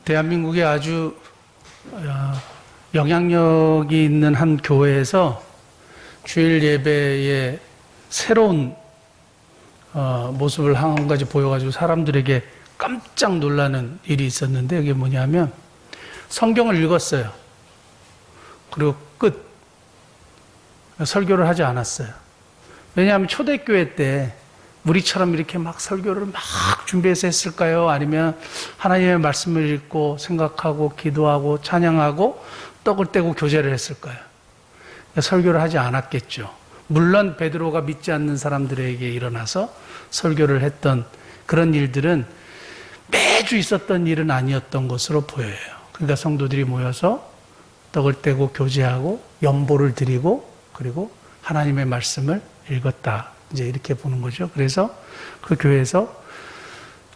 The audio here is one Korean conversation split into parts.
대한민국에 아주 영향력이 있는 한 교회에서 주일 예배에 새로운 모습을 한 가지 보여가지고 사람들에게 깜짝 놀라는 일이 있었는데, 이게 뭐냐면 성경을 읽었어요. 그리고 끝. 설교를 하지 않았어요. 왜냐하면 초대교회 때 우리처럼 이렇게 막 설교를 막 준비해서 했을까요? 아니면 하나님의 말씀을 읽고 생각하고 기도하고 찬양하고 떡을 떼고 교제를 했을까요? 설교를 하지 않았겠죠. 물론 베드로가 믿지 않는 사람들에게 일어나서 설교를 했던 그런 일들은 매주 있었던 일은 아니었던 것으로 보여요. 그러니까 성도들이 모여서 떡을 떼고 교제하고 연보를 드리고 그리고 하나님의 말씀을 읽었다. 이제 이렇게 보는 거죠. 그래서 그 교회에서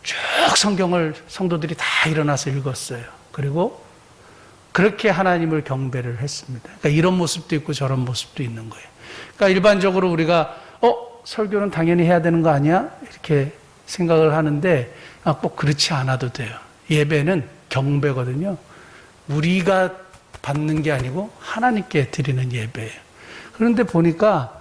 쭉 성경을 성도들이 다 일어나서 읽었어요. 그리고 그렇게 하나님을 경배를 했습니다. 그러니까 이런 모습도 있고 저런 모습도 있는 거예요. 그러니까 일반적으로 우리가 설교는 당연히 해야 되는 거 아니야? 이렇게 생각을 하는데 꼭 그렇지 않아도 돼요. 예배는 경배거든요. 우리가 받는 게 아니고 하나님께 드리는 예배예요. 그런데 보니까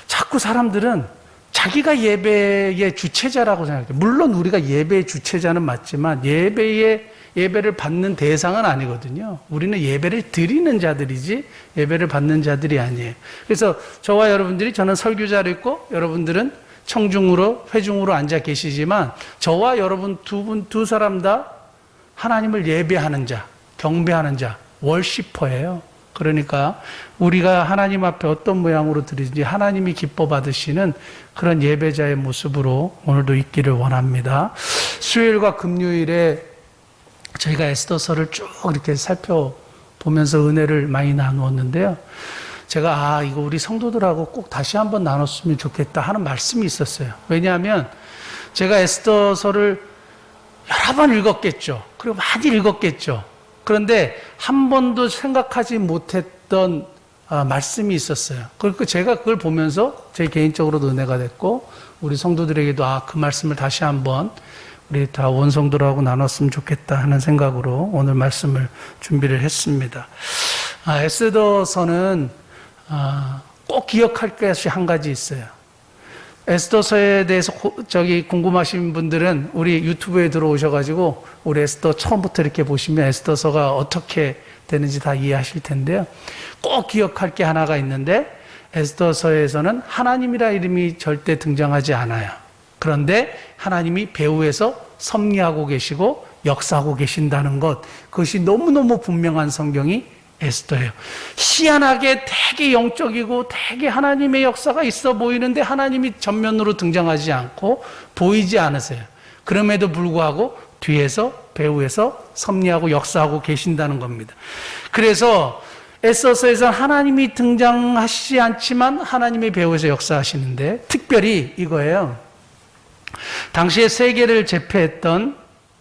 자꾸 사람들은 자기가 예배의 주체자라고 생각해요. 물론 우리가 예배의 주체자는 맞지만 예배를 받는 대상은 아니거든요. 우리는 예배를 드리는 자들이지 예배를 받는 자들이 아니에요. 그래서 저와 여러분들이, 저는 설교자로 있고 여러분들은 청중으로 회중으로 앉아 계시지만 저와 여러분 두 사람 다 하나님을 예배하는 자, 경배하는 자, 월시퍼예요. 그러니까 우리가 하나님 앞에 어떤 모양으로 드리든지 하나님이 기뻐 받으시는 그런 예배자의 모습으로 오늘도 있기를 원합니다. 수요일과 금요일에 저희가 에스더서를 쭉 이렇게 살펴보면서 은혜를 많이 나누었는데요. 제가 이거 우리 성도들하고 꼭 다시 한번 나눴으면 좋겠다 하는 말씀이 있었어요. 왜냐하면 제가 에스더서를 여러 번 읽었겠죠. 그리고 많이 읽었겠죠. 그런데 한 번도 생각하지 못했던 말씀이 있었어요. 그리고 제가 그걸 보면서 제 개인적으로도 은혜가 됐고 우리 성도들에게도 그 말씀을 다시 한번 우리 다 원성도들하고 나눴으면 좋겠다 하는 생각으로 오늘 말씀을 준비를 했습니다. 에스더서는 꼭 기억할 것이 한 가지 있어요. 에스더서에 대해서 궁금하신 분들은 우리 유튜브에 들어오셔가지고 우리 에스더 처음부터 이렇게 보시면 에스더서가 어떻게 되는지 다 이해하실 텐데요. 꼭 기억할 게 하나가 있는데 에스더서에서는 하나님이라 이름이 절대 등장하지 않아요. 그런데 하나님이 배후에서 섭리하고 계시고 역사하고 계신다는 것, 그것이 너무너무 분명한 성경이 에스더예요. 희한하게 되게 영적이고 되게 하나님의 역사가 있어 보이는데 하나님이 전면으로 등장하지 않고 보이지 않으세요. 그럼에도 불구하고 뒤에서 배후에서 섭리하고 역사하고 계신다는 겁니다. 그래서 에스더서에서는 하나님이 등장하시지 않지만 하나님의 배후에서 역사하시는데 특별히 이거예요. 당시에 세계를 제패했던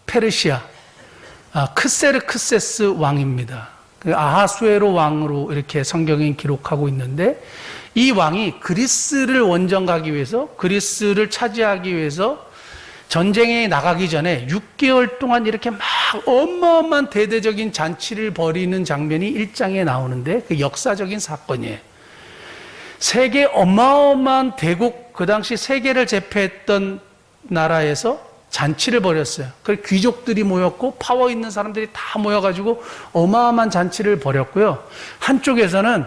페르시아 크세르크세스 왕입니다. 아하수에로 왕으로 이렇게 성경이 기록하고 있는데 이 왕이 그리스를 원정 가기 위해서, 그리스를 차지하기 위해서 전쟁에 나가기 전에 6개월 동안 이렇게 막 어마어마한 대대적인 잔치를 벌이는 장면이 1장에 나오는데 그 역사적인 사건이에요. 세계 어마어마한 대국, 그 당시 세계를 제패했던 나라에서 잔치를 벌였어요. 그 귀족들이 모였고 파워 있는 사람들이 다 모여가지고 어마어마한 잔치를 벌였고요. 한쪽에서는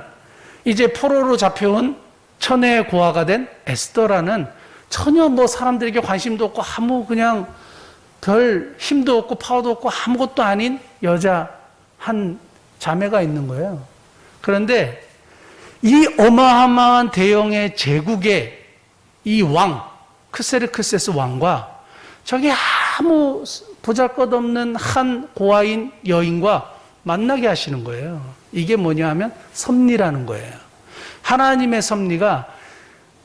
이제 포로로 잡혀온 천혜의 고아가 된 에스더라는 전혀 사람들에게 관심도 없고 그냥 별 힘도 없고 파워도 없고 아무것도 아닌 여자 한 자매가 있는 거예요. 그런데 이 어마어마한 대형의 제국의 이 왕, 크세르크세스 왕과 저기 아무 보잘것없는 한 고아인 여인과 만나게 하시는 거예요. 이게 뭐냐 하면 섭리라는 거예요. 하나님의 섭리가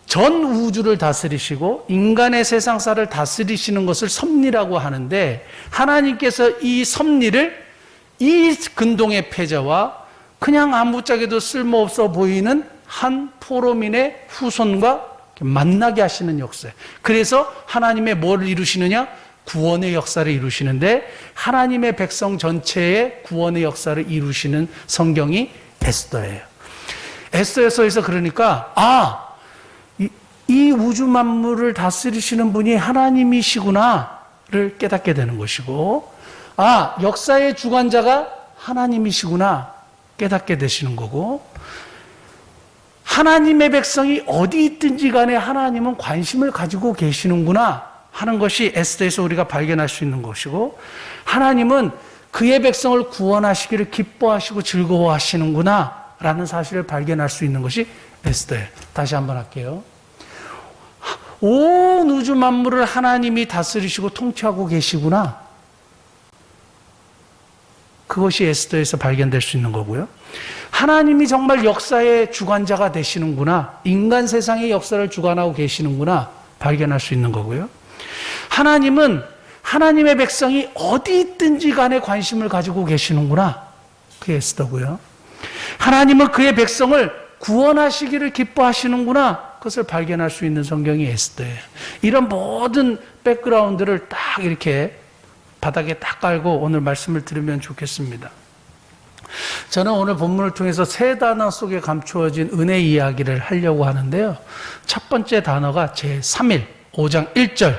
전 우주를 다스리시고 인간의 세상사를 다스리시는 것을 섭리라고 하는데 하나님께서 이 섭리를 이 근동의 패자와 그냥 아무짝에도 쓸모없어 보이는 한 포로민의 후손과 만나게 하시는 역사예요. 그래서 하나님의 뭘 이루시느냐? 구원의 역사를 이루시는데 하나님의 백성 전체의 구원의 역사를 이루시는 성경이 에스더예요. 에스더에서 그러니까 이 우주 만물을 다스리시는 분이 하나님이시구나를 깨닫게 되는 것이고, 역사의 주관자가 하나님이시구나 깨닫게 되시는 거고, 하나님의 백성이 어디 있든지 간에 하나님은 관심을 가지고 계시는구나 하는 것이 에스더에서 우리가 발견할 수 있는 것이고, 하나님은 그의 백성을 구원하시기를 기뻐하시고 즐거워하시는구나 라는 사실을 발견할 수 있는 것이 에스더예요. 다시 한번 할게요. 온 우주 만물을 하나님이 다스리시고 통치하고 계시구나. 그것이 에스더에서 발견될 수 있는 거고요. 하나님이 정말 역사의 주관자가 되시는구나. 인간 세상의 역사를 주관하고 계시는구나. 발견할 수 있는 거고요. 하나님은 하나님의 백성이 어디 있든지 간에 관심을 가지고 계시는구나. 그게 에스더고요. 하나님은 그의 백성을 구원하시기를 기뻐하시는구나. 그것을 발견할 수 있는 성경이 에스더예요. 이런 모든 백그라운드를 딱 이렇게 바닥에 딱 깔고 오늘 말씀을 들으면 좋겠습니다. 저는 오늘 본문을 통해서 세 단어 속에 감추어진 은혜 이야기를 하려고 하는데요. 첫 번째 단어가 제3일, 5장 1절.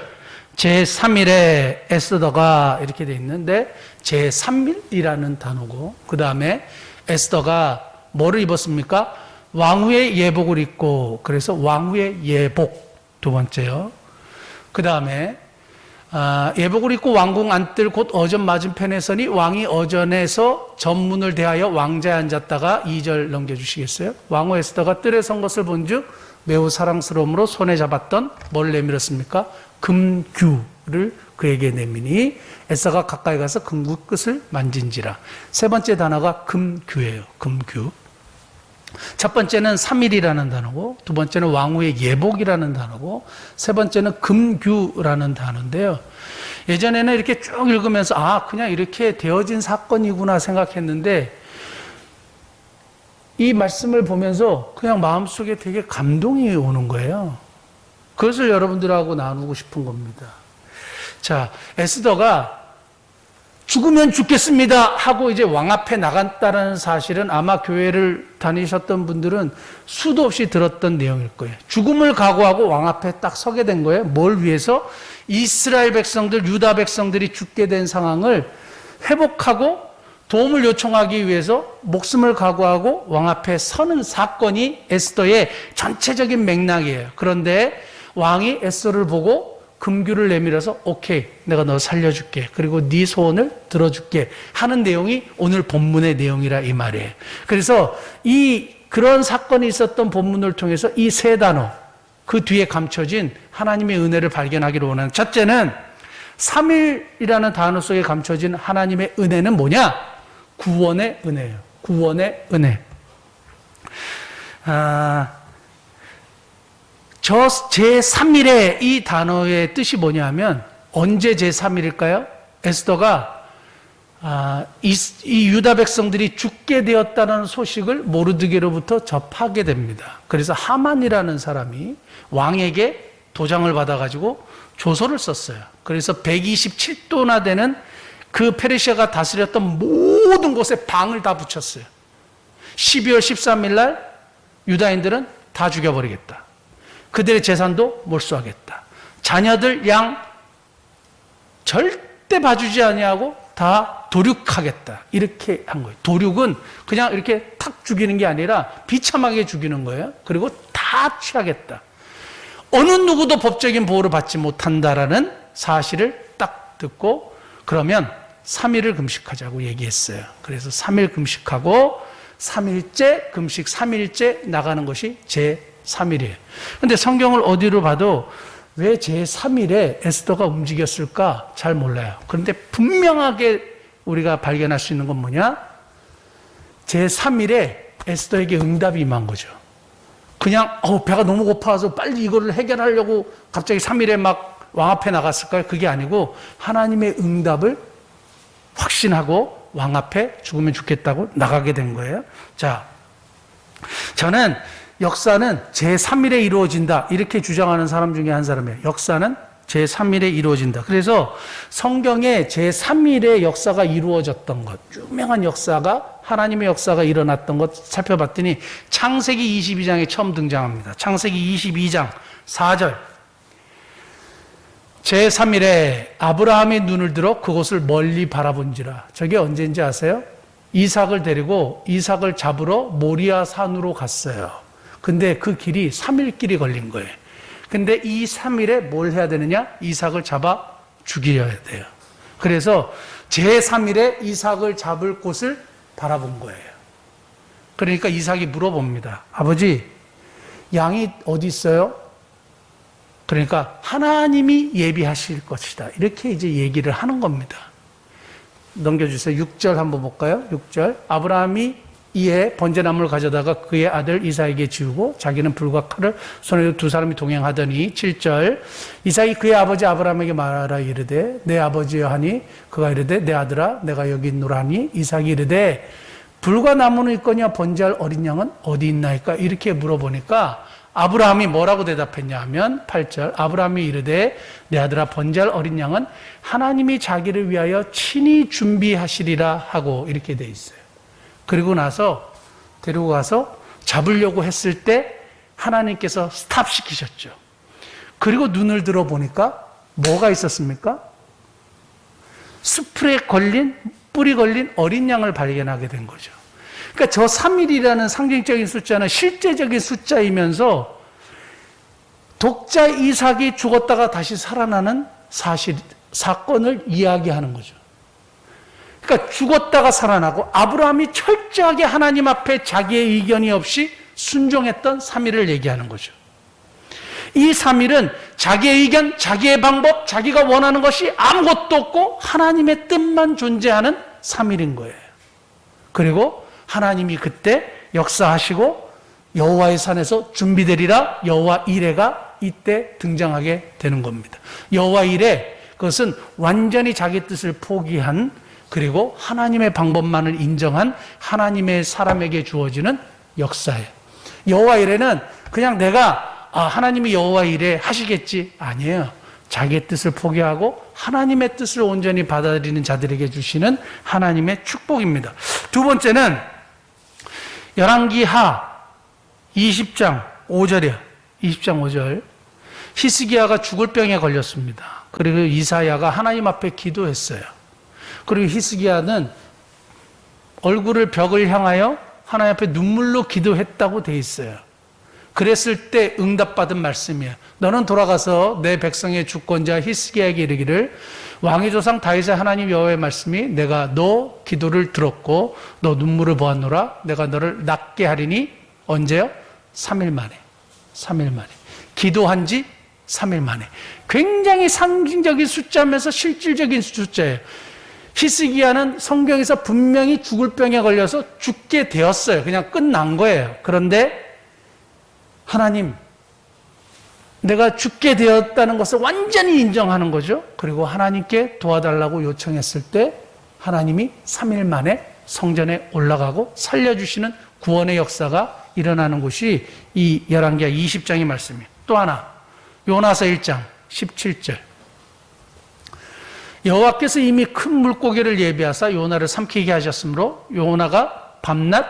제3일에 에스더가 이렇게 돼 있는데 제3일이라는 단어고, 그 다음에 에스더가 뭐를 입었습니까? 왕후의 예복을 입고, 그래서 왕후의 예복 두 번째요. 그 다음에 예복을 입고 왕궁 안뜰 곧 어전 맞은편에 서니 왕이 어전에서 전문을 대하여 왕자에 앉았다가 2절 넘겨주시겠어요? 왕후 에스더가 뜰에 선 것을 본즉 매우 사랑스러움으로 손에 잡았던 뭘 내밀었습니까? 금규를 그에게 내미니 에스더가 가까이 가서 금규 끝을 만진지라. 세 번째 단어가 금규예요. 금규. 첫 번째는 3일이라는 단어고, 두 번째는 왕후의 예복이라는 단어고, 세 번째는 금규라는 단어인데요. 예전에는 이렇게 쭉 읽으면서 그냥 이렇게 되어진 사건이구나 생각했는데, 이 말씀을 보면서 그냥 마음속에 되게 감동이 오는 거예요. 그것을 여러분들하고 나누고 싶은 겁니다. 자, 에스더가 죽으면 죽겠습니다 하고 이제 왕 앞에 나갔다는 사실은 아마 교회를 다니셨던 분들은 수도 없이 들었던 내용일 거예요. 죽음을 각오하고 왕 앞에 딱 서게 된 거예요. 뭘 위해서? 이스라엘 백성들, 유다 백성들이 죽게 된 상황을 회복하고 도움을 요청하기 위해서 목숨을 각오하고 왕 앞에 서는 사건이 에스더의 전체적인 맥락이에요. 그런데 왕이 에스더를 보고 금규를 내밀어서 오케이, 내가 너 살려줄게. 그리고 네 소원을 들어줄게 하는 내용이 오늘 본문의 내용이라 이 말이에요. 그래서 그런 사건이 있었던 본문을 통해서 이 세 단어, 그 뒤에 감춰진 하나님의 은혜를 발견하기를 원하는, 첫째는 3일이라는 단어 속에 감춰진 하나님의 은혜는 뭐냐? 구원의 은혜예요. 구원의 은혜. 제3일의 이 단어의 뜻이 뭐냐면, 언제 제3일일까요? 에스더가 이 유다 백성들이 죽게 되었다는 소식을 모르드게로부터 접하게 됩니다. 그래서 하만이라는 사람이 왕에게 도장을 받아가지고 조서를 썼어요. 그래서 127도나 되는 그 페르시아가 다스렸던 모든 곳에 방을 다 붙였어요. 12월 13일 날 유다인들은 다 죽여버리겠다. 그들의 재산도 몰수하겠다. 자녀들 양 절대 봐주지 아니하고 다 도륙하겠다. 이렇게 한 거예요. 도륙은 그냥 이렇게 탁 죽이는 게 아니라 비참하게 죽이는 거예요. 그리고 다 취하겠다. 어느 누구도 법적인 보호를 받지 못한다라는 사실을 딱 듣고, 그러면 3일을 금식하자고 얘기했어요. 그래서 3일 금식하고 3일째 금식, 3일째 나가는 것이 제3일이에요. 근데 성경을 어디로 봐도 왜 제3일에 에스더가 움직였을까 잘 몰라요. 그런데 분명하게 우리가 발견할 수 있는 건 뭐냐? 제3일에 에스더에게 응답이 임한 거죠. 그냥 배가 너무 고파서 빨리 이거를 해결하려고 갑자기 3일에 막 왕 앞에 나갔을까요? 그게 아니고 하나님의 응답을 확신하고 왕 앞에 죽으면 죽겠다고 나가게 된 거예요. 자, 저는 역사는 제3일에 이루어진다 이렇게 주장하는 사람 중에 한 사람이에요. 역사는 제3일에 이루어진다. 그래서 성경에 제3일의 역사가 이루어졌던 것, 유명한 역사가, 하나님의 역사가 일어났던 것 살펴봤더니 창세기 22장에 처음 등장합니다. 창세기 22장 4절. 제3일에 아브라함이 눈을 들어 그곳을 멀리 바라본지라. 저게 언제인지 아세요? 이삭을 데리고 이삭을 잡으러 모리아 산으로 갔어요. 근데 그 길이 3일 길이 걸린 거예요. 근데 이 3일에 뭘 해야 되느냐? 이삭을 잡아 죽여야 돼요. 그래서 제3일에 이삭을 잡을 곳을 바라본 거예요. 그러니까 이삭이 물어봅니다. 아버지, 양이 어디 있어요? 그러니까 하나님이 예비하실 것이다. 이렇게 이제 얘기를 하는 겁니다. 넘겨주세요. 6절 한번 볼까요? 6절. 아브라함이 이에 번제나무를 가져다가 그의 아들 이삭에게 지우고 자기는 불과 칼을 손에 두 사람이 동행하더니 7절. 이삭이 그의 아버지 아브라함에게 말하라 이르되 내 아버지여 하니 그가 이르되 내 아들아 내가 여기 있노라 하니 이삭이 이르되 불과 나무는 있거냐 번제할 어린 양은 어디 있나이까? 이렇게 물어보니까 아브라함이 뭐라고 대답했냐 하면 8절. 아브라함이 이르되 내 아들아 번제할 어린 양은 하나님이 자기를 위하여 친히 준비하시리라 하고 이렇게 돼 있어요. 그리고 나서 데리고 가서 잡으려고 했을 때 하나님께서 스탑시키셨죠. 그리고 눈을 들어 보니까 뭐가 있었습니까? 수풀에 걸린, 뿔이 걸린 어린 양을 발견하게 된 거죠. 그러니까 저 3일이라는 상징적인 숫자는 실제적인 숫자이면서 독자 이삭이 죽었다가 다시 살아나는 사건을 이야기하는 거죠. 그러니까 죽었다가 살아나고 아브라함이 철저하게 하나님 앞에 자기의 의견이 없이 순종했던 3일을 얘기하는 거죠. 이 3일은 자기의 의견, 자기의 방법, 자기가 원하는 것이 아무것도 없고 하나님의 뜻만 존재하는 3일인 거예요. 그리고 하나님이 그때 역사하시고 여호와의 산에서 준비되리라 여호와 이레가 이때 등장하게 되는 겁니다. 여호와 이레, 그것은 완전히 자기 뜻을 포기한 그리고 하나님의 방법만을 인정한 하나님의 사람에게 주어지는 역사예요. 여호와 이레는 그냥 내가 하나님이 여호와 이레 하시겠지, 아니에요. 자기의 뜻을 포기하고 하나님의 뜻을 온전히 받아들이는 자들에게 주시는 하나님의 축복입니다. 두 번째는 열왕기하 20장 5절이에요. 20장 5절. 히스기야가 죽을 병에 걸렸습니다. 그리고 이사야가 하나님 앞에 기도했어요. 그리고 히스기야는 얼굴을 벽을 향하여 하나님 앞에 눈물로 기도했다고 돼 있어요. 그랬을 때 응답받은 말씀이에요. 너는 돌아가서 내 백성의 주권자 히스기야에게 이르기를 왕의 조상 다윗의 하나님 여호와의 말씀이 내가 너 기도를 들었고 너 눈물을 보았노라. 내가 너를 낫게 하리니 언제요? 3일 만에. 3일 만에. 기도한 지 3일 만에. 굉장히 상징적인 숫자면서 실질적인 숫자예요. 히스기야는 성경에서 분명히 죽을 병에 걸려서 죽게 되었어요. 그냥 끝난 거예요. 그런데 하나님, 내가 죽게 되었다는 것을 완전히 인정하는 거죠. 그리고 하나님께 도와달라고 요청했을 때 하나님이 3일 만에 성전에 올라가고 살려주시는 구원의 역사가 일어나는 곳이 이 열왕기하 20장의 말씀이에요. 또 하나, 요나서 1장 17절. 여호와께서 이미 큰 물고기를 예비하사 요나를 삼키게 하셨으므로 요나가 밤낮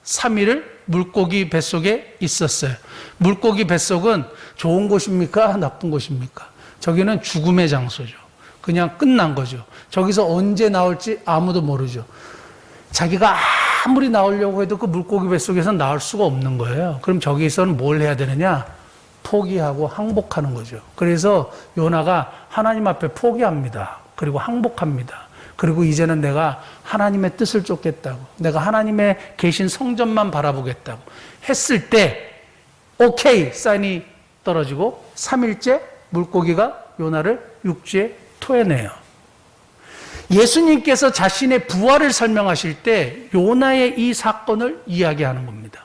3일을 물고기 뱃속에 있었어요. 물고기 뱃속은 좋은 곳입니까? 나쁜 곳입니까? 저기는 죽음의 장소죠. 그냥 끝난 거죠. 저기서 언제 나올지 아무도 모르죠. 자기가 아무리 나오려고 해도 그 물고기 뱃속에서 나올 수가 없는 거예요. 그럼 저기서는 뭘 해야 되느냐? 포기하고 항복하는 거죠. 그래서 요나가 하나님 앞에 포기합니다. 그리고 항복합니다. 그리고 이제는 내가 하나님의 뜻을 쫓겠다고, 내가 하나님의 계신 성전만 바라보겠다고 했을 때 오케이 사인이 떨어지고 3일째 물고기가 요나를 육지에 토해내요. 예수님께서 자신의 부활을 설명하실 때 요나의 이 사건을 이야기하는 겁니다.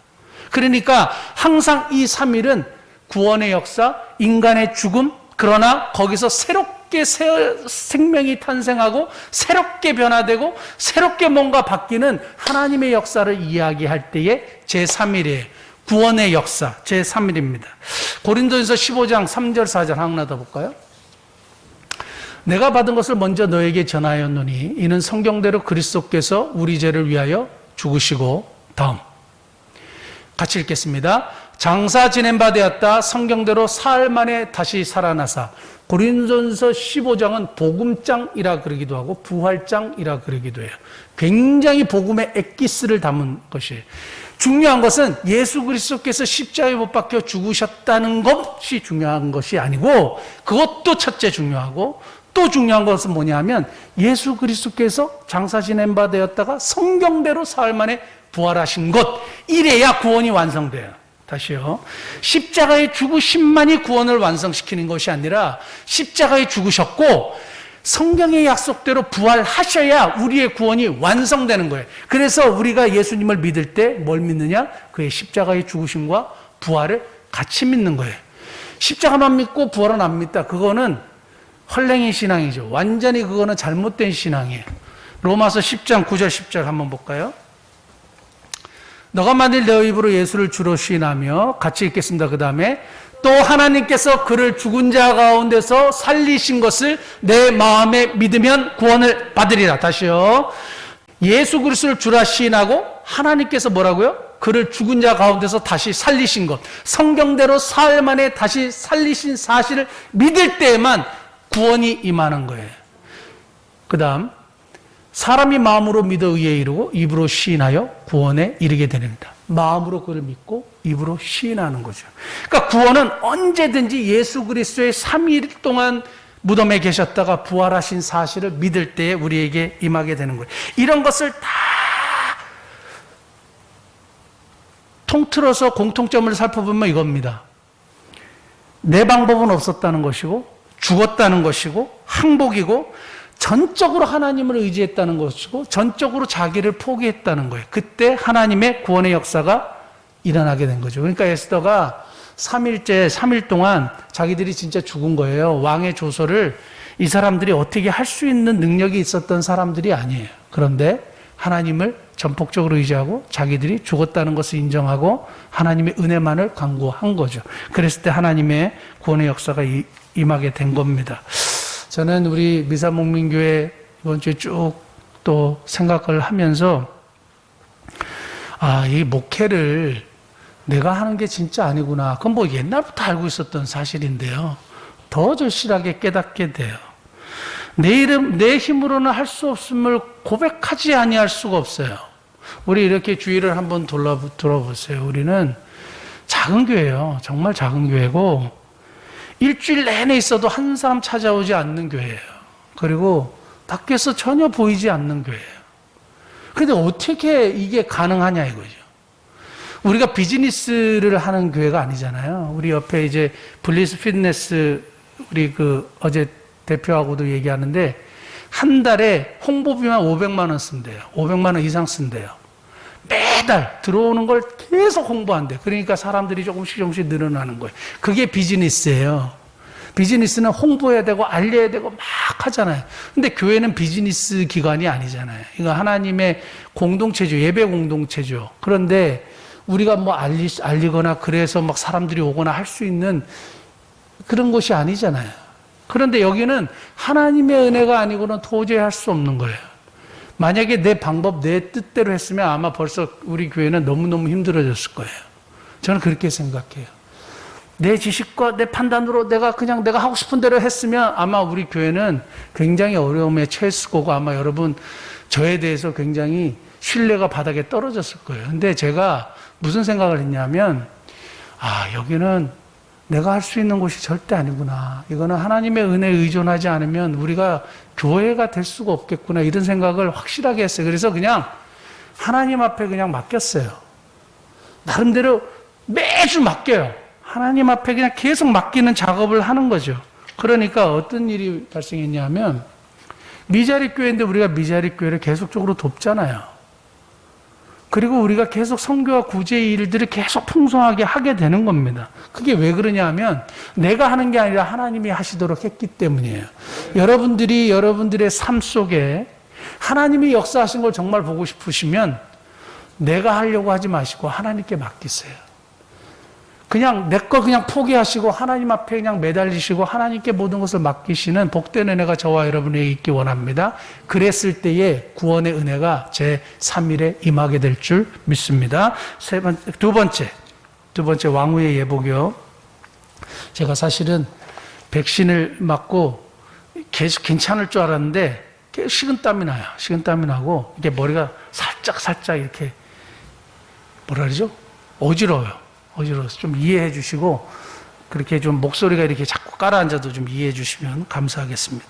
그러니까 항상 이 3일은 구원의 역사, 인간의 죽음, 그러나 거기서 새롭게 생명이 탄생하고 새롭게 변화되고 새롭게 뭔가 바뀌는 하나님의 역사를 이야기할 때의 제3일이에요. 구원의 역사 제3일입니다. 고린도전서 15장 3절 4절 하나 더 볼까요? 내가 받은 것을 먼저 너에게 전하였노니 이는 성경대로 그리스도께서 우리 죄를 위하여 죽으시고 다음 같이 읽겠습니다. 장사 지낸 바 되었다 성경대로 사흘 만에 다시 살아나사. 고린도전서 15장은 복음장이라 그러기도 하고 부활장이라 그러기도 해요. 굉장히 복음의 엑기스를 담은 것이에요. 중요한 것은 예수 그리스도께서 십자가에 못 박혀 죽으셨다는 것이 중요한 것이 아니고, 그것도 첫째 중요하고, 또 중요한 것은 뭐냐면 예수 그리스도께서 장사 지낸 바 되었다가 성경대로 사흘 만에 부활하신 것, 이래야 구원이 완성돼요. 다시요. 십자가의 죽으심만이 구원을 완성시키는 것이 아니라 십자가에 죽으셨고 성경의 약속대로 부활하셔야 우리의 구원이 완성되는 거예요. 그래서 우리가 예수님을 믿을 때 뭘 믿느냐? 그의 십자가의 죽으심과 부활을 같이 믿는 거예요. 십자가만 믿고 부활은 안 믿다. 그거는 헐랭이 신앙이죠. 완전히 그거는 잘못된 신앙이에요. 로마서 10장 9절 10절 한번 볼까요? 너가 만일 내 입으로 예수를 주로 시인하며, 같이 읽겠습니다. 그 다음에 또 하나님께서 그를 죽은 자 가운데서 살리신 것을 내 마음에 믿으면 구원을 받으리라. 다시요. 예수 그리스도를 주라 시인하고 하나님께서 뭐라고요? 그를 죽은 자 가운데서 다시 살리신 것, 성경대로 사흘 만에 다시 살리신 사실을 믿을 때에만 구원이 임하는 거예요. 그 다음 사람이 마음으로 믿어 의에 이르고 입으로 시인하여 구원에 이르게 됩니다. 마음으로 그를 믿고 입으로 시인하는 거죠. 그러니까 구원은 언제든지 예수 그리스도의 3일 동안 무덤에 계셨다가 부활하신 사실을 믿을 때에 우리에게 임하게 되는 거예요. 이런 것을 다 통틀어서 공통점을 살펴보면 이겁니다. 내 방법은 없었다는 것이고, 죽었다는 것이고, 항복이고, 전적으로 하나님을 의지했다는 것이고, 전적으로 자기를 포기했다는 거예요. 그때 하나님의 구원의 역사가 일어나게 된 거죠. 그러니까 에스더가 3일 동안 자기들이 진짜 죽은 거예요. 왕의 조서를 이 사람들이 어떻게 할 수 있는 능력이 있었던 사람들이 아니에요. 그런데 하나님을 전폭적으로 의지하고 자기들이 죽었다는 것을 인정하고 하나님의 은혜만을 간구한 거죠. 그랬을 때 하나님의 구원의 역사가 임하게 된 겁니다. 저는 우리 미사목민교회 이번 주에 쭉 또 생각을 하면서, 이 목회를 내가 하는 게 진짜 아니구나. 그건 뭐 옛날부터 알고 있었던 사실인데요. 더 절실하게 깨닫게 돼요. 내 힘으로는 할 수 없음을 고백하지 아니할 수가 없어요. 우리 이렇게 주위를 한번 돌아보세요. 우리는 작은 교회예요. 정말 작은 교회고, 일주일 내내 있어도 한 사람 찾아오지 않는 교회예요. 그리고 밖에서 전혀 보이지 않는 교회예요. 그런데 어떻게 이게 가능하냐 이거죠. 우리가 비즈니스를 하는 교회가 아니잖아요. 우리 옆에 이제 블리스 피트니스, 우리 어제 대표하고도 얘기하는데, 한 달에 홍보비만 500만 원 쓴대요. 500만 원 이상 쓴대요. 매달 들어오는 걸 계속 홍보한대. 그러니까 사람들이 조금씩 늘어나는 거예요. 그게 비즈니스예요. 비즈니스는 홍보해야 되고 알려야 되고 막 하잖아요. 근데 교회는 비즈니스 기관이 아니잖아요. 이거 하나님의 공동체죠. 예배 공동체죠. 그런데 우리가 뭐 알리거나 그래서 막 사람들이 오거나 할 수 있는 그런 곳이 아니잖아요. 그런데 여기는 하나님의 은혜가 아니고는 도저히 할 수 없는 거예요. 만약에 내 방법, 내 뜻대로 했으면 아마 벌써 우리 교회는 너무너무 힘들어졌을 거예요. 저는 그렇게 생각해요. 내 지식과 내 판단으로 내가 하고 싶은 대로 했으면 아마 우리 교회는 굉장히 어려움에 처했을 거고, 아마 여러분 저에 대해서 굉장히 신뢰가 바닥에 떨어졌을 거예요. 근데 제가 무슨 생각을 했냐면, 여기는 내가 할 수 있는 곳이 절대 아니구나. 이거는 하나님의 은혜에 의존하지 않으면 우리가 교회가 될 수가 없겠구나. 이런 생각을 확실하게 했어요. 그래서 그냥 하나님 앞에 그냥 맡겼어요. 나름대로 매주 맡겨요. 하나님 앞에 그냥 계속 맡기는 작업을 하는 거죠. 그러니까 어떤 일이 발생했냐면, 미자립 교회인데 우리가 미자립 교회를 계속적으로 돕잖아요. 그리고 우리가 계속 선교와 구제의 일들을 계속 풍성하게 하게 되는 겁니다. 그게 왜 그러냐 하면 내가 하는 게 아니라 하나님이 하시도록 했기 때문이에요. 여러분들이 여러분들의 삶 속에 하나님이 역사하신 걸 정말 보고 싶으시면 내가 하려고 하지 마시고 하나님께 맡기세요. 그냥 내 거 그냥 포기하시고 하나님 앞에 그냥 매달리시고 하나님께 모든 것을 맡기시는 복된 은혜가 저와 여러분에게 있기 원합니다. 그랬을 때에 구원의 은혜가 제 3일에 임하게 될 줄 믿습니다. 두 번째 왕후의 예복이요. 제가 사실은 백신을 맞고 계속 괜찮을 줄 알았는데 식은땀이 나요. 식은땀이 나고 이게 머리가 살짝 이렇게 뭐라 그러죠? 어지러워서 좀 이해해 주시고 그렇게 좀 목소리가 이렇게 자꾸 깔아앉아도 좀 이해해 주시면 감사하겠습니다.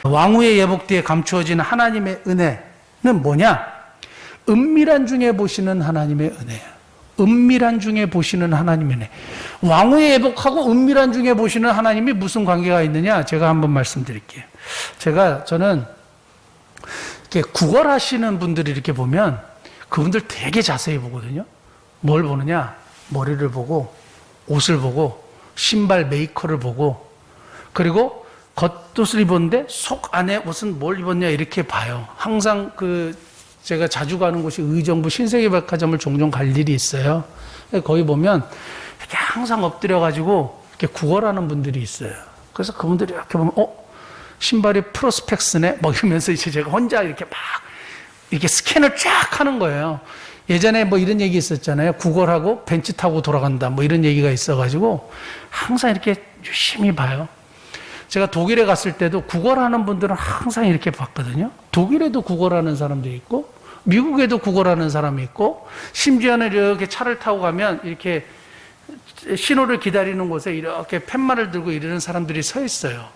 왕후의 예복 뒤에 감추어진 하나님의 은혜는 뭐냐? 은밀한 중에 보시는 하나님의 은혜예요. 은밀한 중에 보시는 하나님의 은혜. 왕후의 예복하고 은밀한 중에 보시는 하나님이 무슨 관계가 있느냐? 제가 한번 말씀드릴게요. 저는 이렇게 구걸하시는 분들이 이렇게 보면 그분들 되게 자세히 보거든요. 뭘 보느냐? 머리를 보고, 옷을 보고, 신발 메이커를 보고, 그리고 겉옷을 입었는데 속 안에 옷은 뭘 입었냐 이렇게 봐요. 항상 제가 자주 가는 곳이 의정부 신세계백화점을 종종 갈 일이 있어요. 거기 보면 이렇게 항상 엎드려가지고 이렇게 구걸하는 분들이 있어요. 그래서 그분들이 이렇게 보면, 신발이 프로스펙스네? 뭐 이러면서 이제 제가 혼자 이렇게 막 이렇게 스캔을 쫙 하는 거예요. 예전에 뭐 이런 얘기 있었잖아요. 구걸하고 벤츠 타고 돌아간다. 뭐 이런 얘기가 있어가지고 항상 이렇게 유심히 봐요. 제가 독일에 갔을 때도 구걸하는 분들은 항상 이렇게 봤거든요. 독일에도 구걸하는 사람들이 있고, 미국에도 구걸하는 사람이 있고, 심지어는 이렇게 차를 타고 가면 이렇게 신호를 기다리는 곳에 이렇게 팻말을 들고 이러는 사람들이 서 있어요.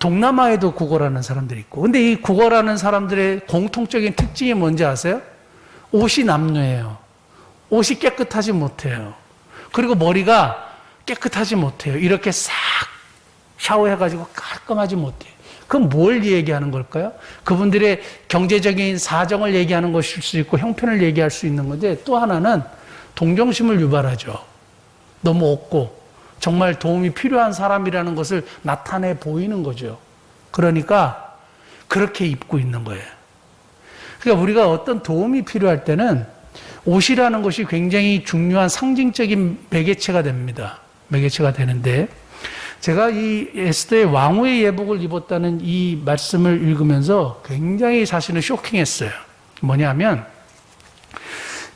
동남아에도 구걸하는 사람들이 있고. 근데 이 구걸하는 사람들의 공통적인 특징이 뭔지 아세요? 옷이 남루해요. 옷이 깨끗하지 못해요. 그리고 머리가 깨끗하지 못해요. 이렇게 싹 샤워해가지고 깔끔하지 못해요. 그럼 뭘 얘기하는 걸까요? 그분들의 경제적인 사정을 얘기하는 것일 수 있고 형편을 얘기할 수 있는 건데, 또 하나는 동정심을 유발하죠. 너무 없고 정말 도움이 필요한 사람이라는 것을 나타내 보이는 거죠. 그러니까 그렇게 입고 있는 거예요. 그러니까 우리가 어떤 도움이 필요할 때는 옷이라는 것이 굉장히 중요한 상징적인 매개체가 됩니다. 매개체가 되는데, 제가 이 에스더의 왕후의 예복을 입었다는 이 말씀을 읽으면서 굉장히 자신을 쇼킹했어요. 뭐냐면,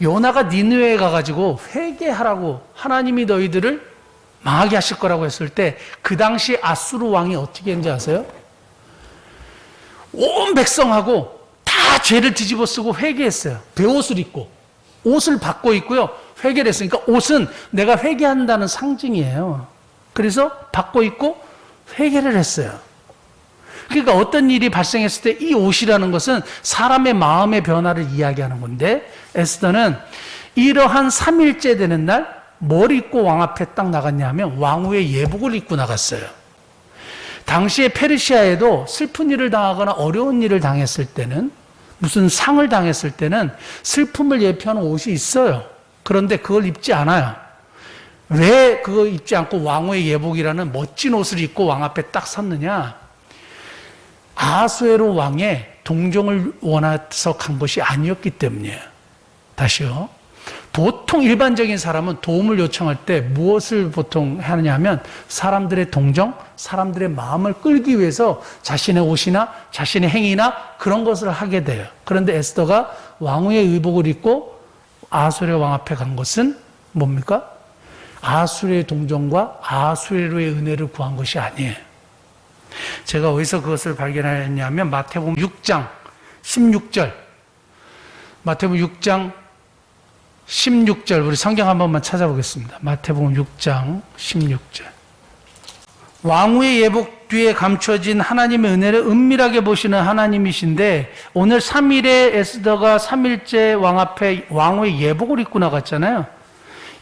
요나가 니느웨에 가가지고 회개하라고 하나님이 너희들을 망하게 하실 거라고 했을 때 그 당시 아수르 왕이 어떻게 했는지 아세요? 온 백성하고 다 죄를 뒤집어 쓰고 회개했어요. 베옷을 입고 옷을 바꿔 입고요. 회개를 했으니까 옷은 내가 회개한다는 상징이에요. 그래서 바꿔 입고 회개를 했어요. 그러니까 어떤 일이 발생했을 때 이 옷이라는 것은 사람의 마음의 변화를 이야기하는 건데, 에스더는 이러한 3일째 되는 날 뭘 입고 왕 앞에 딱 나갔냐 하면 왕후의 예복을 입고 나갔어요. 당시에 페르시아에도 슬픈 일을 당하거나 어려운 일을 당했을 때는, 무슨 상을 당했을 때는 슬픔을 예표하는 옷이 있어요. 그런데 그걸 입지 않아요. 왜 그거 입지 않고 왕후의 예복이라는 멋진 옷을 입고 왕 앞에 딱 섰느냐? 아수에로 왕의 동정을 원해서 간 것이 아니었기 때문이에요. 다시요. 보통 일반적인 사람은 도움을 요청할 때 무엇을 보통 하느냐 하면 사람들의 동정, 사람들의 마음을 끌기 위해서 자신의 옷이나 자신의 행위나 그런 것을 하게 돼요. 그런데 에스더가 왕후의 의복을 입고 아수에로 왕 앞에 간 것은 뭡니까? 아수르의 동정과 아수에로의 은혜를 구한 것이 아니에요. 제가 어디서 그것을 발견했냐면 마태복음 6장 16절, 마태복음 6장 16절, 우리 성경 한 번만 찾아보겠습니다. 마태복음 6장 16절. 왕후의 예복 뒤에 감춰진 하나님의 은혜를 은밀하게 보시는 하나님이신데, 오늘 3일에 에스더가 3일째 왕 앞에 왕후의 예복을 입고 나갔잖아요.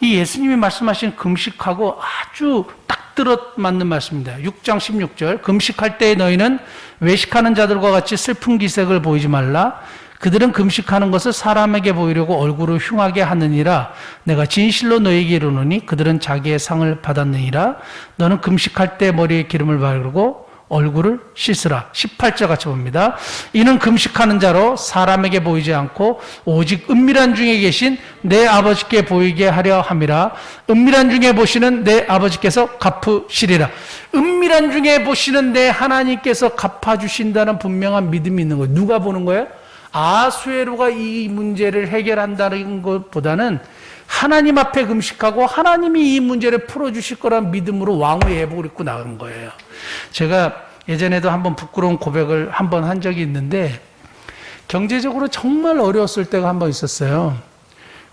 이 예수님이 말씀하신 금식하고 아주 딱 들어맞는 말씀입니다. 6장 16절. 금식할 때에 너희는 외식하는 자들과 같이 슬픈 기색을 보이지 말라. 그들은 금식하는 것을 사람에게 보이려고 얼굴을 흉하게 하느니라. 내가 진실로 너희에게 이르노니 그들은 자기의 상을 받았느니라. 너는 금식할 때 머리에 기름을 바르고 얼굴을 씻으라. 18절 같이 봅니다. 이는 금식하는 자로 사람에게 보이지 않고 오직 은밀한 중에 계신 내 아버지께 보이게 하려 함이라. 은밀한 중에 보시는 내 아버지께서 갚으시리라. 은밀한 중에 보시는 내 하나님께서 갚아주신다는 분명한 믿음이 있는 거예요. 누가 보는 거예요? 아수에로가 이 문제를 해결한다는 것보다는 하나님 앞에 금식하고 하나님이 이 문제를 풀어주실 거란 믿음으로 왕후의 예복을 입고 나가는 거예요. 제가 예전에도 한번 부끄러운 고백을 한번 한 적이 있는데 경제적으로 정말 어려웠을 때가 한번 있었어요.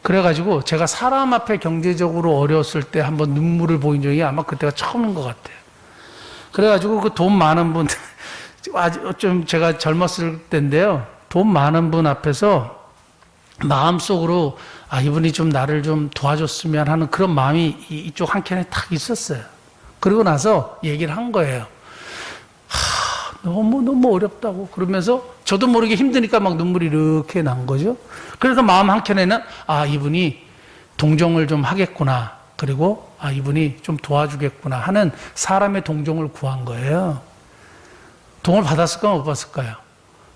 그래가지고 제가 사람 앞에 경제적으로 어려웠을 때 한번 눈물을 보인 적이 아마 그때가 처음인 것 같아요. 그래가지고 그 돈 많은 분, 좀 제가 젊었을 때인데요. 돈 많은 분 앞에서 마음속으로 이분이 좀 나를 좀 도와줬으면 하는 그런 마음이 이쪽 한켠에 딱 있었어요. 그러고 나서 얘기를 한 거예요. 너무 어렵다고. 그러면서 저도 모르게 힘드니까 막 눈물이 이렇게 난 거죠. 그래서 마음 한켠에는 이분이 동정을 좀 하겠구나. 그리고 이분이 좀 도와주겠구나 하는 사람의 동정을 구한 거예요. 돈을 받았을까요? 못 받았을까요?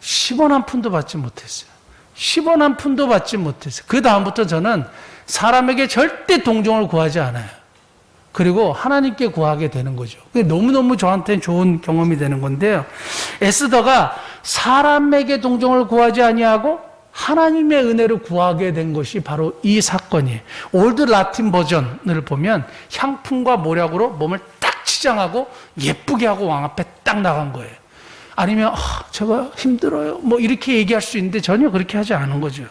10원 한 푼도 받지 못했어요. 10원 한 푼도 받지 못했어요. 그 다음부터 저는 사람에게 절대 동정을 구하지 않아요. 그리고 하나님께 구하게 되는 거죠. 그게 너무너무 저한테는 좋은 경험이 되는 건데요. 에스더가 사람에게 동정을 구하지 아니하고 하나님의 은혜를 구하게 된 것이 바로 이 사건이에요. 올드 라틴 버전을 보면 향품과 모략으로 몸을 딱 치장하고 예쁘게 하고 왕 앞에 딱 나간 거예요. 아니면 제가 힘들어요 뭐 이렇게 얘기할 수 있는데 전혀 그렇게 하지 않은 거죠.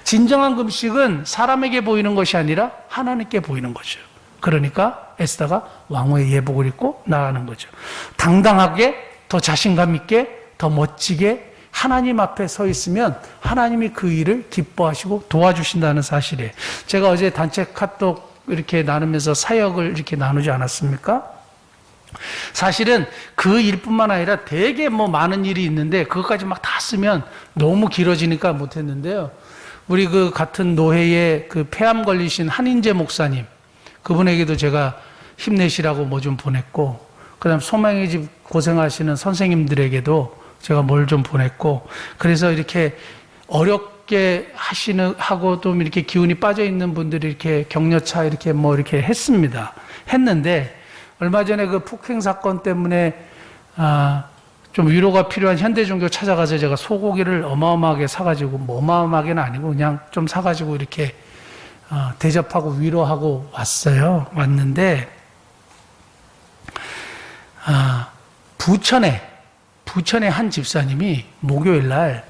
진정한 금식은 사람에게 보이는 것이 아니라 하나님께 보이는 거죠. 그러니까 에스더가 왕후의 예복을 입고 나가는 거죠. 당당하게, 더 자신감 있게, 더 멋지게 하나님 앞에 서 있으면 하나님이 그 일을 기뻐하시고 도와주신다는 사실이에요. 제가 어제 단체 카톡 이렇게 나누면서 사역을 이렇게 나누지 않았습니까? 사실은 그 일뿐만 아니라 되게 많은 일이 있는데 그것까지 막 다 쓰면 너무 길어지니까 못했는데요. 우리 그 같은 노회에 그 폐암 걸리신 한인재 목사님, 그분에게도 제가 힘내시라고 뭐 좀 보냈고, 그 다음 소망의 집 고생하시는 선생님들에게도 제가 뭘 좀 보냈고, 그래서 이렇게 어렵게 하고 좀 이렇게 기운이 빠져 있는 분들이 이렇게 격려차 이렇게 이렇게 했는데, 얼마 전에 그 폭행 사건 때문에 좀 위로가 필요한 현대종교 찾아가서 제가 소고기를 어마어마하게 사가지고, 어마어마하게는 아니고 그냥 좀 사가지고 이렇게 대접하고 위로하고 왔는데, 부천의 한 집사님이 목요일 날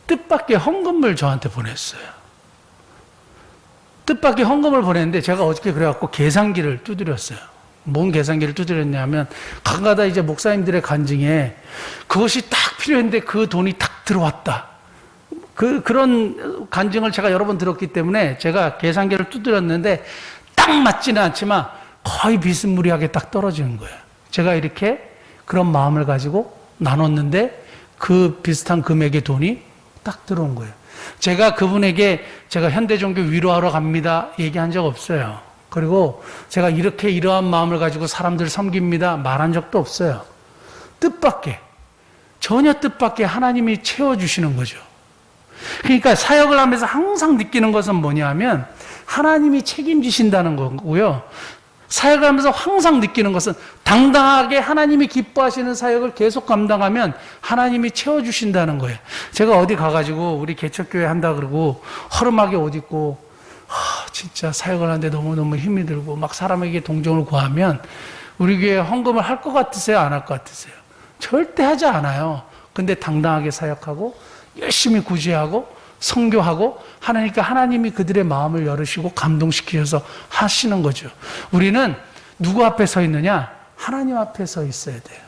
뜻밖의 헌금을 저한테 보냈어요. 뜻밖의 헌금을 보냈는데 제가 어저께 그래갖고 계산기를 두드렸어요. 뭔 계산기를 두드렸냐면 가끔가다 이제 목사님들의 간증에 그것이 딱 필요했는데 그 돈이 딱 들어왔다. 그런 간증을 제가 여러 번 들었기 때문에 제가 계산기를 두드렸는데 딱 맞지는 않지만 거의 비스무리하게 딱 떨어지는 거예요. 제가 이렇게 그런 마음을 가지고 나눴는데 그 비슷한 금액의 돈이 딱 들어온 거예요. 제가 그분에게 제가 현대종교 위로하러 갑니다 얘기한 적 없어요. 그리고 제가 이러한 마음을 가지고 사람들 섬깁니다 말한 적도 없어요. 전혀 뜻밖의 하나님이 채워주시는 거죠. 그러니까 사역을 하면서 항상 느끼는 것은 뭐냐면 하나님이 책임지신다는 거고요. 사역을 하면서 항상 느끼는 것은 당당하게 하나님이 기뻐하시는 사역을 계속 감당하면 하나님이 채워주신다는 거예요. 제가 어디 가가지고 우리 개척교회 한다 그러고 허름하게 옷 입고 진짜 사역을 하는데 너무너무 힘이 들고 막 사람에게 동정을 구하면 우리 교회 헌금을 할 것 같으세요? 안 할 것 같으세요? 절대 하지 않아요. 근데 당당하게 사역하고 열심히 구제하고 선교하고 하나니까 하나님이 그들의 마음을 열으시고 감동시키셔서 하시는 거죠. 우리는 누구 앞에 서 있느냐? 하나님 앞에 서 있어야 돼요.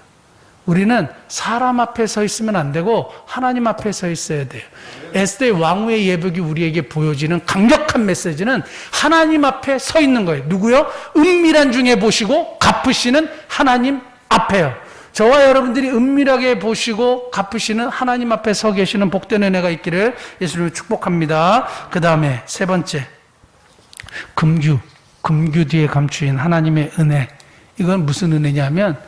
우리는 사람 앞에 서 있으면 안 되고 하나님 앞에 서 있어야 돼요. 에스더의 왕후의 예복이 우리에게 보여지는 강력한 메시지는 하나님 앞에 서 있는 거예요. 누구요? 은밀한 중에 보시고 갚으시는 하나님 앞에요. 저와 여러분들이 은밀하게 보시고 갚으시는 하나님 앞에 서 계시는 복된 은혜가 있기를 예수님을 축복합니다. 그 다음에 세 번째, 금규 뒤에 감추인 하나님의 은혜. 이건 무슨 은혜냐면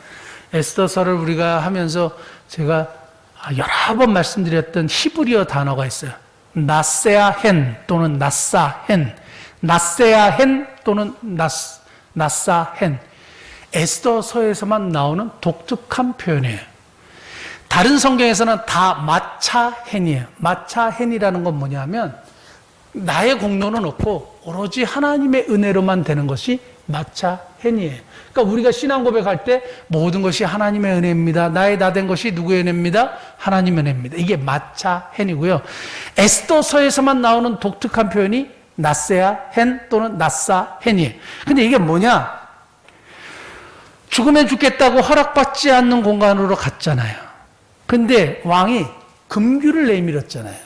에스더서를 우리가 하면서 제가 여러 번 말씀드렸던 히브리어 단어가 있어요. 나세아헨 또는 나사헨, 나세아헨 또는 나사헨. 에스더서에서만 나오는 독특한 표현이에요. 다른 성경에서는 다 마차헨이에요. 마차헨이라는 건 뭐냐면 나의 공로는 없고 오로지 하나님의 은혜로만 되는 것이 마차헨이에요. 그러니까 우리가 신앙 고백할 때 모든 것이 하나님의 은혜입니다. 나의 다 된 것이 누구의 은혜입니다? 하나님의 은혜입니다. 이게 마차헨이고요. 에스더서에서만 나오는 독특한 표현이 나세아헨 또는 나사헨이에요. 근데 이게 뭐냐? 죽으면 죽겠다고 허락받지 않는 공간으로 갔잖아요. 근데 왕이 금규를 내밀었잖아요.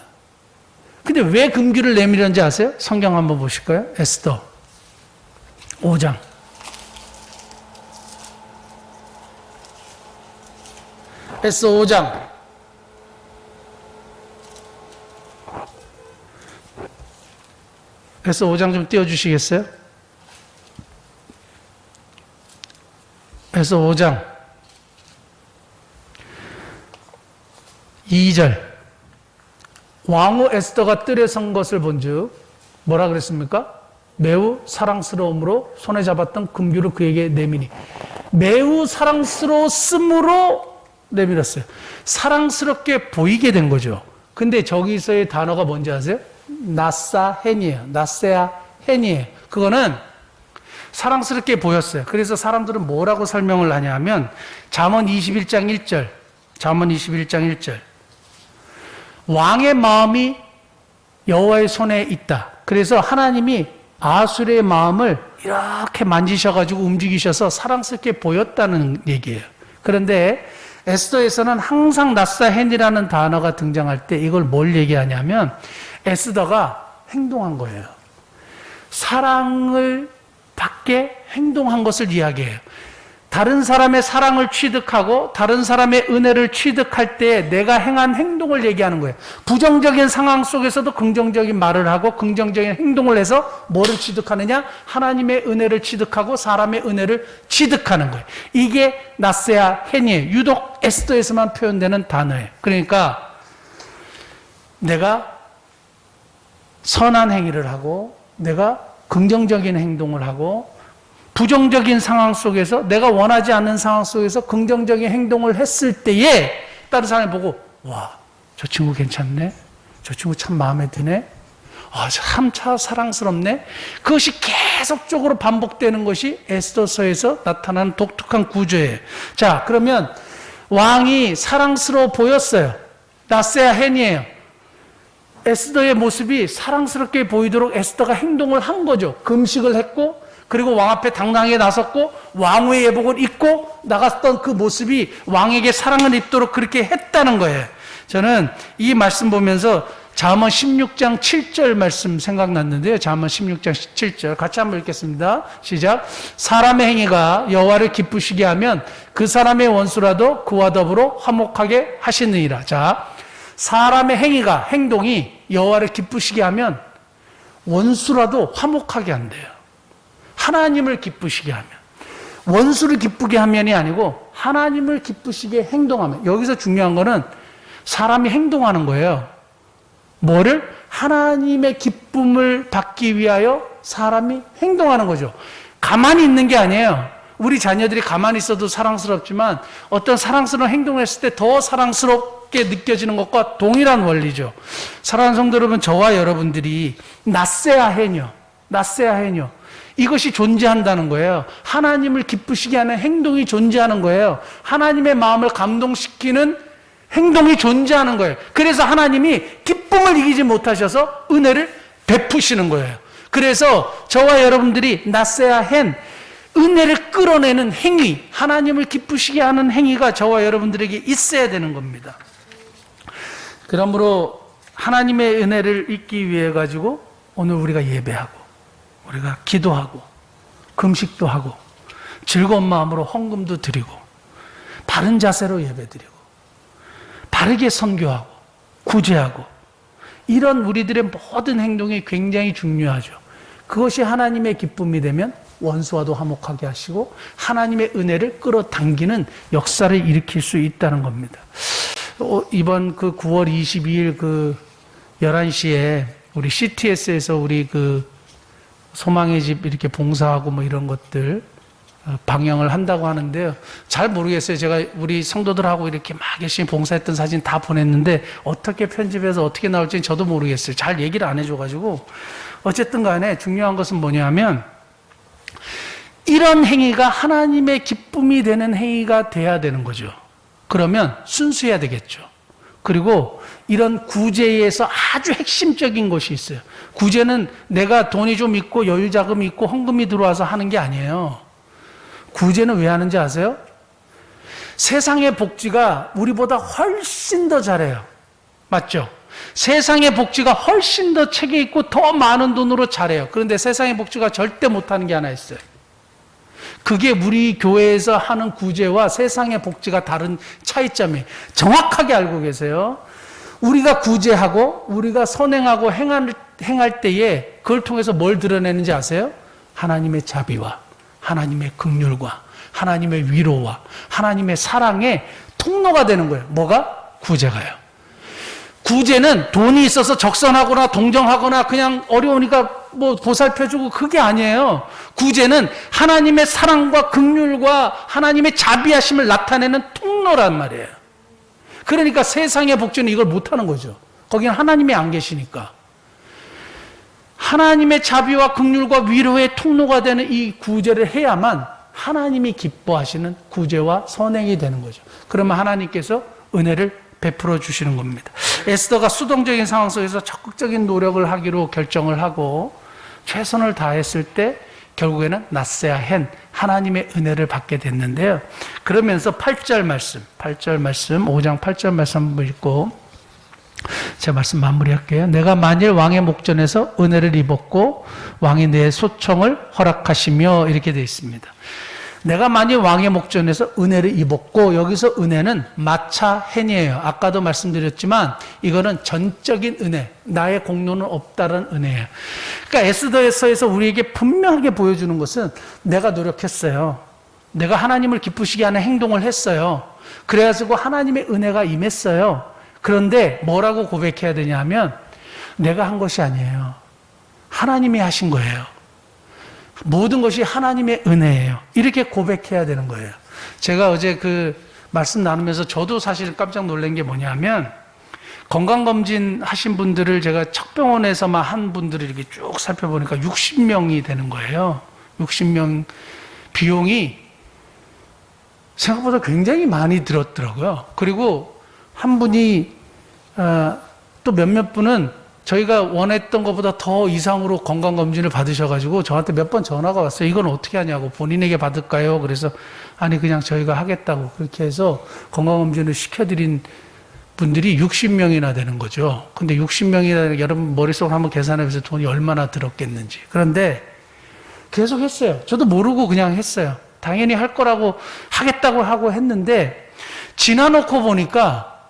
근데 왜 금규를 내밀었는지 아세요? 성경 한번 보실까요? 에스더 5장. 에스더 5장. 에스더 5장 좀 띄워주시겠어요? 에스더 5장 2절. 왕후 에스더가 뜰에 선 것을 본즉 뭐라 그랬습니까? 매우 사랑스러움으로 손에 잡았던 금규를 그에게 내미니. 매우 사랑스러웠으므로 내밀었어요. 사랑스럽게 보이게 된 거죠. 근데 저기서의 단어가 뭔지 아세요? 나사헨이에요. 나세아헨이에요. 그거는 사랑스럽게 보였어요. 그래서 사람들은 뭐라고 설명을 하냐면 잠언 21장 1절. 잠언 21장 1절. 왕의 마음이 여호와의 손에 있다. 그래서 하나님이 아술의 마음을 이렇게 만지셔가지고 움직이셔서 사랑스럽게 보였다는 얘기예요. 그런데 에스더에서는 항상 나사헨이라는 단어가 등장할 때 이걸 뭘 얘기하냐면 에스더가 행동한 거예요. 사랑을 받게 행동한 것을 이야기해요. 다른 사람의 사랑을 취득하고 다른 사람의 은혜를 취득할 때 내가 행한 행동을 얘기하는 거예요. 부정적인 상황 속에서도 긍정적인 말을 하고 긍정적인 행동을 해서 뭐를 취득하느냐? 하나님의 은혜를 취득하고 사람의 은혜를 취득하는 거예요. 이게 나세아헨이에요. 유독 에스더에서만 표현되는 단어예요. 그러니까 내가 선한 행위를 하고 내가 긍정적인 행동을 하고 부정적인 상황 속에서 내가 원하지 않는 상황 속에서 긍정적인 행동을 했을 때에 다른 사람이 보고 와, 저 친구 괜찮네. 저 친구 참 마음에 드네. 참 사랑스럽네. 그것이 계속적으로 반복되는 것이 에스더서에서 나타나는 독특한 구조예요. 자, 그러면 왕이 사랑스러워 보였어요. 나세아헨이에요. 에스더의 모습이 사랑스럽게 보이도록 에스더가 행동을 한 거죠. 금식을 했고 그리고 왕 앞에 당당하게 나섰고 왕후의 예복을 입고 나갔던 그 모습이 왕에게 사랑을 입도록 그렇게 했다는 거예요. 저는 이 말씀 보면서 잠언 16장 7절 말씀 생각났는데요. 잠언 16장 7절 같이 한번 읽겠습니다. 시작. 사람의 행위가 여호와를 기쁘시게 하면 그 사람의 원수라도 그와 더불어 화목하게 하시느니라. 자, 사람의 행위가 행동이 여호와를 기쁘시게 하면 원수라도 화목하게 한대요. 하나님을 기쁘시게 하면. 원수를 기쁘게 하면이 아니고 하나님을 기쁘시게 행동하면. 여기서 중요한 거는 사람이 행동하는 거예요. 뭐를? 하나님의 기쁨을 받기 위하여 사람이 행동하는 거죠. 가만히 있는 게 아니에요. 우리 자녀들이 가만히 있어도 사랑스럽지만 어떤 사랑스러운 행동을 했을 때 더 사랑스럽게 느껴지는 것과 동일한 원리죠. 사랑하는 성도 여러분, 저와 여러분들이 나세아헨이요. 이것이 존재한다는 거예요. 하나님을 기쁘시게 하는 행동이 존재하는 거예요. 하나님의 마음을 감동시키는 행동이 존재하는 거예요. 그래서 하나님이 기쁨을 이기지 못하셔서 은혜를 베푸시는 거예요. 그래서 저와 여러분들이 나세아헨, 은혜를 끌어내는 행위, 하나님을 기쁘시게 하는 행위가 저와 여러분들에게 있어야 되는 겁니다. 그러므로 하나님의 은혜를 잊기 위해 가지고 오늘 우리가 예배하고 우리가 기도하고 금식도 하고 즐거운 마음으로 헌금도 드리고 바른 자세로 예배드리고 바르게 선교하고 구제하고 이런 우리들의 모든 행동이 굉장히 중요하죠. 그것이 하나님의 기쁨이 되면 원수와도 화목하게 하시고 하나님의 은혜를 끌어당기는 역사를 일으킬 수 있다는 겁니다. 이번 그 9월 22일 그 11시에 우리 CTS에서 우리 그 소망의 집 이렇게 봉사하고 뭐 이런 것들 방영을 한다고 하는데요. 잘 모르겠어요. 제가 우리 성도들하고 이렇게 막 열심히 봉사했던 사진 다 보냈는데 어떻게 편집해서 어떻게 나올지 저도 모르겠어요. 잘 얘기를 안 해줘가지고. 어쨌든 간에 중요한 것은 뭐냐면 이런 행위가 하나님의 기쁨이 되는 행위가 돼야 되는 거죠. 그러면 순수해야 되겠죠. 그리고 이런 구제에서 아주 핵심적인 것이 있어요. 구제는 내가 돈이 좀 있고 여유 자금이 있고 헌금이 들어와서 하는 게 아니에요. 구제는 왜 하는지 아세요? 세상의 복지가 우리보다 훨씬 더 잘해요. 맞죠? 세상의 복지가 훨씬 더 책에 있고 더 많은 돈으로 잘해요. 그런데 세상의 복지가 절대 못하는 게 하나 있어요. 그게 우리 교회에서 하는 구제와 세상의 복지가 다른 차이점이 정확하게 알고 계세요. 우리가 구제하고 우리가 선행하고 행할 때에 그걸 통해서 뭘 드러내는지 아세요? 하나님의 자비와 하나님의 긍휼과 하나님의 위로와 하나님의 사랑의 통로가 되는 거예요. 뭐가? 구제가요. 구제는 돈이 있어서 적선하거나 동정하거나 그냥 어려우니까 뭐 보살펴주고 그게 아니에요. 구제는 하나님의 사랑과 긍휼과 하나님의 자비하심을 나타내는 통로란 말이에요. 그러니까 세상의 복지는 이걸 못하는 거죠. 거기는 하나님이 안 계시니까. 하나님의 자비와 긍휼과 위로의 통로가 되는 이 구제를 해야만 하나님이 기뻐하시는 구제와 선행이 되는 거죠. 그러면 하나님께서 은혜를 베풀어 주시는 겁니다. 에스더가 수동적인 상황 속에서 적극적인 노력을 하기로 결정을 하고 최선을 다했을 때 결국에는 낫세야 헨 하나님의 은혜를 받게 됐는데요. 그러면서 8절 말씀 5장 8절 말씀 한번 읽고 제 말씀 마무리할게요. 내가 만일 왕의 목전에서 은혜를 입었고 왕이 내 소청을 허락하시며 이렇게 되어 있습니다. 내가 만일 왕의 목전에서 은혜를 입었고 여기서 은혜는 마차 헨이에요. 아까도 말씀드렸지만 이거는 전적인 은혜, 나의 공로는 없다는 은혜예요. 그러니까 에스더서에서 우리에게 분명하게 보여주는 것은 내가 노력했어요. 내가 하나님을 기쁘시게 하는 행동을 했어요. 그래가지고 하나님의 은혜가 임했어요. 그런데 뭐라고 고백해야 되냐 하면 내가 한 것이 아니에요. 하나님이 하신 거예요. 모든 것이 하나님의 은혜예요. 이렇게 고백해야 되는 거예요. 제가 어제 그 말씀 나누면서 저도 사실 깜짝 놀란 게 뭐냐면 건강검진 하신 분들을 제가 척병원에서만 한 분들을 이렇게 쭉 살펴보니까 60명이 되는 거예요. 60명 비용이 생각보다 굉장히 많이 들었더라고요. 그리고 한 분이 또 몇몇 분은 저희가 원했던 것보다 더 이상으로 건강검진을 받으셔가지고 저한테 몇 번 전화가 왔어요. 이건 어떻게 하냐고. 본인에게 받을까요? 그래서 아니 그냥 저희가 하겠다고 그렇게 해서 건강검진을 시켜드린 분들이 60명이나 되는 거죠. 근데 60명이나 여러분 머릿속으로 한번 계산해보세요. 돈이 얼마나 들었겠는지. 그런데 계속 했어요. 저도 모르고 그냥 했어요. 당연히 할 거라고 하겠다고 하고 했는데 지나놓고 보니까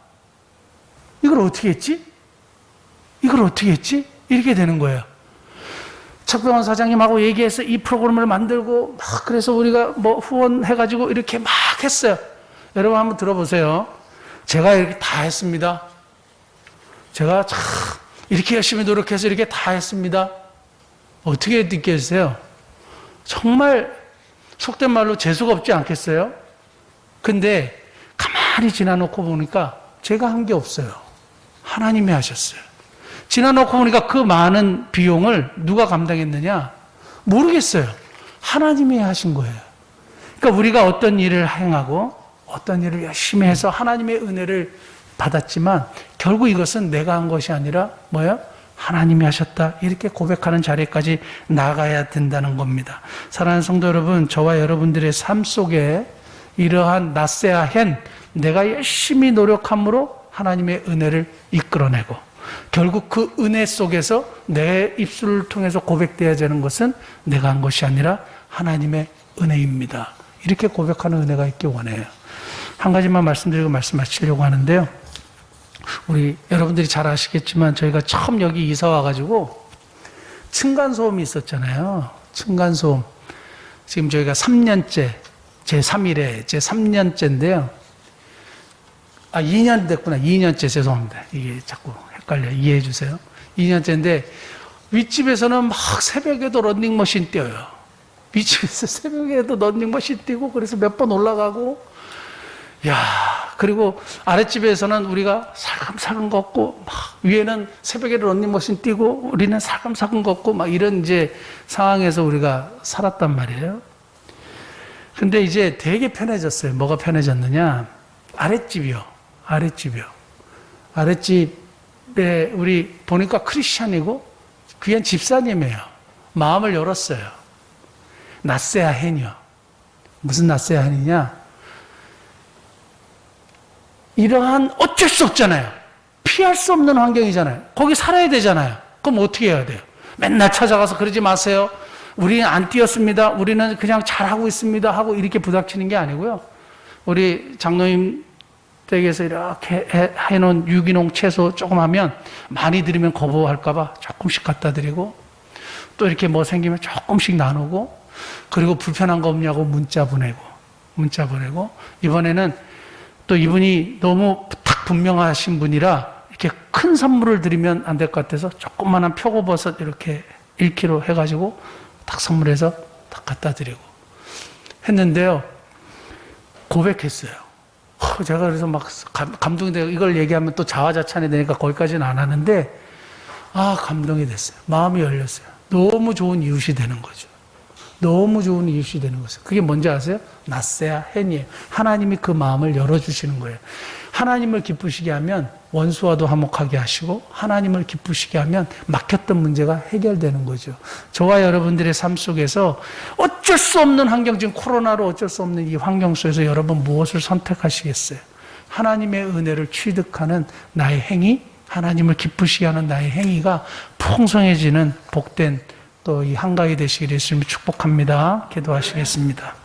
이걸 어떻게 했지? 이걸 어떻게 했지? 이렇게 되는 거예요. 척병원 사장님하고 얘기해서 이 프로그램을 만들고 막 그래서 우리가 뭐 후원해가지고 이렇게 막 했어요. 여러분 한번 들어보세요. 제가 이렇게 다 했습니다. 제가 참 이렇게 열심히 노력해서 이렇게 다 했습니다. 어떻게 느껴지세요? 정말 속된 말로 재수가 없지 않겠어요? 근데 가만히 지나놓고 보니까 제가 한 게 없어요. 하나님이 하셨어요. 지나놓고 보니까 그 많은 비용을 누가 감당했느냐? 모르겠어요. 하나님이 하신 거예요. 그러니까 우리가 어떤 일을 행하고 어떤 일을 열심히 해서 하나님의 은혜를 받았지만 결국 이것은 내가 한 것이 아니라 뭐예요? 하나님이 하셨다. 이렇게 고백하는 자리까지 나가야 된다는 겁니다. 사랑하는 성도 여러분, 저와 여러분들의 삶 속에 이러한 낫세야 헨 내가 열심히 노력함으로 하나님의 은혜를 이끌어내고 결국 그 은혜 속에서 내 입술을 통해서 고백되어야 되는 것은 내가 한 것이 아니라 하나님의 은혜입니다. 이렇게 고백하는 은혜가 있기 원해요. 한 가지만 말씀드리고 말씀 마치려고 하는데요. 우리 여러분들이 잘 아시겠지만 저희가 처음 여기 이사 와가지고 층간소음이 있었잖아요. 층간소음. 지금 저희가 3년째, 제3일에 제3년째인데요. 2년 됐구나. 2년째 죄송합니다. 이게 자꾸 헷갈려. 이해해 주세요. 2년째인데 윗집에서는 막 새벽에도 런닝머신 뛰어요. 윗집에서 새벽에도 런닝머신 뛰고 그래서 몇 번 올라가고 그리고 아랫집에서는 우리가 살금살금 걷고 막 위에는 새벽에 런닝머신 뛰고 우리는 살금살금 걷고 막 이런 이제 상황에서 우리가 살았단 말이에요. 근데 이제 되게 편해졌어요. 뭐가 편해졌느냐? 아랫집이요. 아랫집에 우리 보니까 크리스찬이고 그냥 집사님이에요. 마음을 열었어요. 나세아 헨이요. 무슨 나세아 헨이냐? 이러한 어쩔 수 없잖아요. 피할 수 없는 환경이잖아요. 거기 살아야 되잖아요. 그럼 어떻게 해야 돼요? 맨날 찾아가서 그러지 마세요. 우리는 안 뛰었습니다. 우리는 그냥 잘하고 있습니다. 하고 이렇게 부닥치는 게 아니고요. 우리 장로님 댁에서 이렇게 해놓은 유기농 채소 조금 하면 많이 드리면 거부할까봐 조금씩 갖다 드리고 또 이렇게 뭐 생기면 조금씩 나누고 그리고 불편한 거 없냐고 문자 보내고 이번에는 또 이분이 너무 딱 분명하신 분이라 이렇게 큰 선물을 드리면 안 될 것 같아서 조그만한 표고버섯 이렇게 1kg 해가지고 딱 선물해서 딱 갖다 드리고 했는데요. 고백했어요. 제가 그래서 막 감동이 되고 이걸 얘기하면 또 자화자찬이 되니까 거기까지는 안 하는데 감동이 됐어요. 마음이 열렸어요. 너무 좋은 이웃이 되는 거죠. 너무 좋은 이웃이 되는 거죠. 그게 뭔지 아세요? 나세아 헨이에요. 하나님이 그 마음을 열어주시는 거예요. 하나님을 기쁘시게 하면 원수와도 화목하게 하시고 하나님을 기쁘시게 하면 막혔던 문제가 해결되는 거죠. 저와 여러분들의 삶 속에서 어쩔 수 없는 환경, 지금 코로나로 어쩔 수 없는 이 환경 속에서 여러분 무엇을 선택하시겠어요? 하나님의 은혜를 취득하는 나의 행위, 하나님을 기쁘시게 하는 나의 행위가 풍성해지는 복된 또 이 한가위 되시기를 예수님이 축복합니다. 기도하시겠습니다.